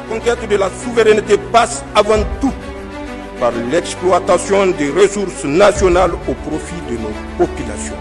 conquête de la souveraineté passe avant tout par l'exploitation des ressources nationales au profit de nos populations.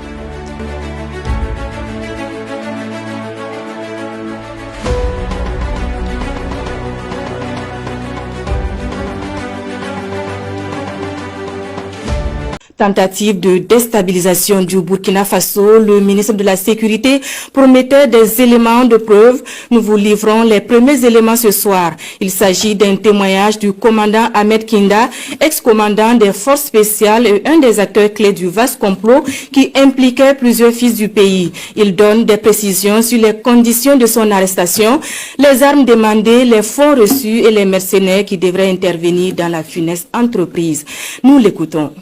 Tentative de déstabilisation du Burkina Faso, le ministre de la Sécurité promettait des éléments de preuve. Nous vous livrons les premiers éléments ce soir. Il s'agit d'un témoignage du commandant Ahmed Kinda, ex-commandant des forces spéciales et un des acteurs clés du vaste complot qui impliquait plusieurs fils du pays. Il donne des précisions sur les conditions de son arrestation, les armes demandées, les fonds reçus et les mercenaires qui devraient intervenir dans la funeste entreprise. Nous l'écoutons.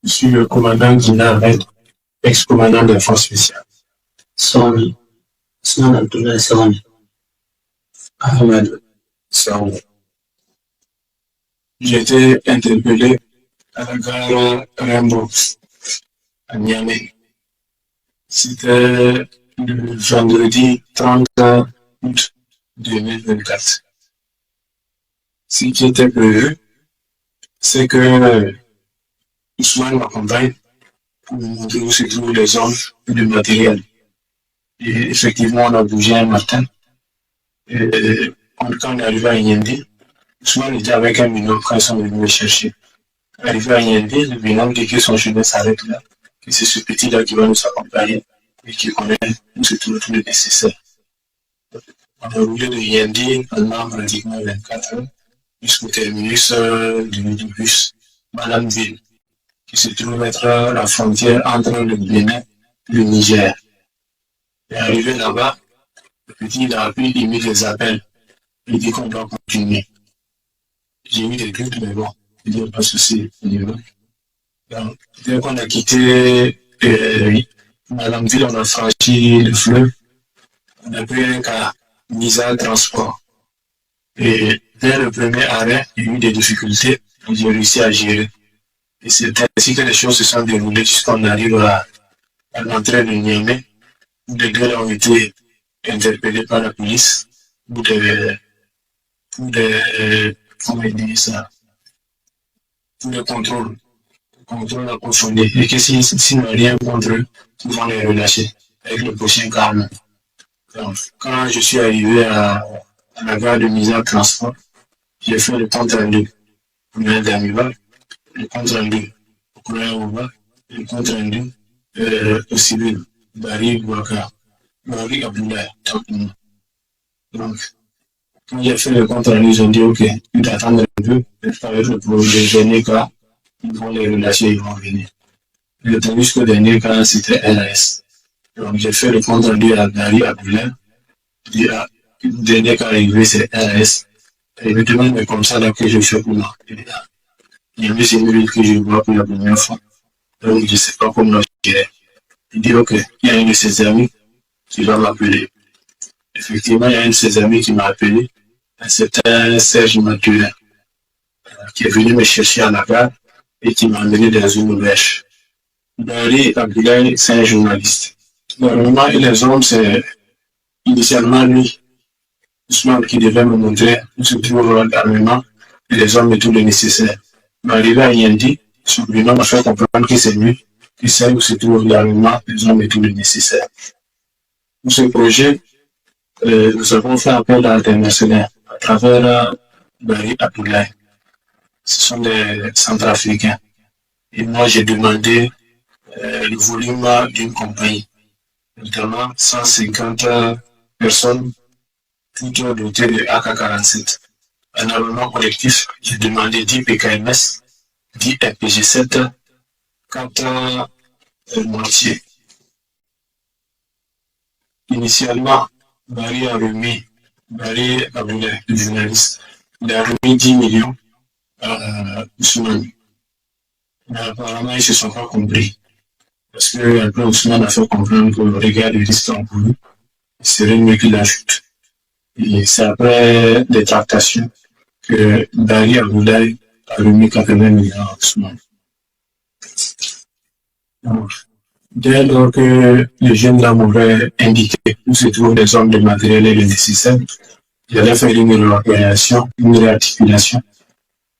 Je suis le commandant Gina Ahmed, ex-commandant de la force spéciale. Sony. Son Abdoulaye Sony. Ahmed Sony. J'ai été interpellé à la gare Rimbaud, à Niamey. C'était le vendredi 30 août 2024. Ce qui était prévu, c'est que Ousmane m'accompagne pour me montrer où se trouvent les hommes et le matériel. Et effectivement, on a bougé un matin. Et quand on est arrivé à Yendi, Ousmane était avec un binôme quand ils sont venus me chercher. Arrivé à Yendi, le binôme dit que son chemin s'arrête là, que c'est ce petit-là qui va nous accompagner et qui connaît où se trouve tout le nécessaire. On a roulé de Yendi pendant pratiquement 24 heures jusqu'au terminus du bus Malamville, qui se trouve être la frontière entre le Bénin et le Niger. Et arrivé là-bas, le petit il a appris, il met des appels. Il dit qu'on doit continuer. J'ai eu des doutes, mais bon, il n'y a pas de souci. Donc, dès qu'on a quitté Malamville, on a franchi le fleuve. On a pris un cas Nisa Transport. Et dès le premier arrêt, il y a eu des difficultés. J'ai réussi à gérer. Et c'est ainsi que les choses se sont déroulées jusqu'on arrive à l'entrée de Niamey, où les deux ont été interpellés par la police pour des contrôles approfondis. Et que s'ils n'ont rien contre eux, ils vont les relâcher avec le prochain calme. Donc, quand je suis arrivé à la gare de Nisa Transport, j'ai fait le compte rendu pour d'Amiba, le compte rendu au Korea-Oba, le compte rendu au civil, Barry Bouaka, Barry Abdoulaye, donc, quand j'ai fait le compte rendu, ils ont dit, OK, tu t'attends un peu, avec le dernier cas, ils vont les relâcher, ils vont venir. Le temps jusqu'au dernier cas, c'était LAS. Donc, j'ai fait le compte rendu à Barry Abdoulaye, le dernier cas arrivé, c'est LAS. Et il me demande, mais comme ça, là, que je fais pour moi. Il y a une minute que je vois pour la première fois. Donc, je ne sais pas comment je dirais. Il dit, OK, il y a un de ses amis qui va m'appeler. Effectivement, il y a un de ses amis qui m'a appelé. C'était Serge Mathurin, qui est venu me chercher à la gare et qui m'a amené dans une brèche. Barry Abdoulaye, c'est un journaliste. Normalement, les hommes, c'est initialement lui, Ousmane, qui devait me montrer où se trouve l'armement et les hommes et tout le nécessaire. Mais arrivé à Yendi, son binôme m'a fait comprendre que c'est lui qui sait où se trouve l'armement, les hommes et tout le nécessaire. Pour ce projet, nous avons fait appel à des mercenaires à travers Barry Abdoulaye. Ce sont des Centrafricains. Et moi, j'ai demandé le volume d'une compagnie, notamment 150 personnes, toutes dotées de AK-47. Un armement collectif, j'ai demandé 10 PKMS, 10 RPG-7, 4 mortiers. Initialement, Barry Abdoulaye, le journaliste, il a remis 10 millions à Ousmane. Mais apparemment, ils ne se sont pas compris. Parce que après, Ousmane a fait comprendre que le regard du risque en couru, il serait mieux qu'il ajoute. Et c'est après des tractations que Barry Abdoulaye a remis 80 millions à Ousmane. Dès lors que le jeune là m'aurait indiqué où se trouvent les hommes de matériel et le nécessaire, j'allais faire une réorganisation, une réarticulation.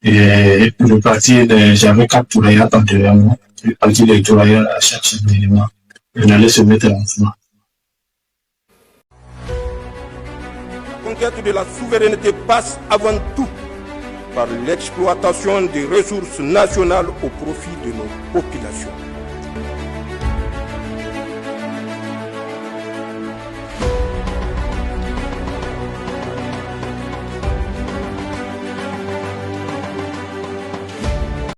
Et le parti, j'avais 4 tournoyants antérieurement. Le parti des tournoyants à chaque élément. On allait se mettre en mouvement. La conquête de la souveraineté passe avant tout par l'exploitation des ressources nationales au profit de nos populations.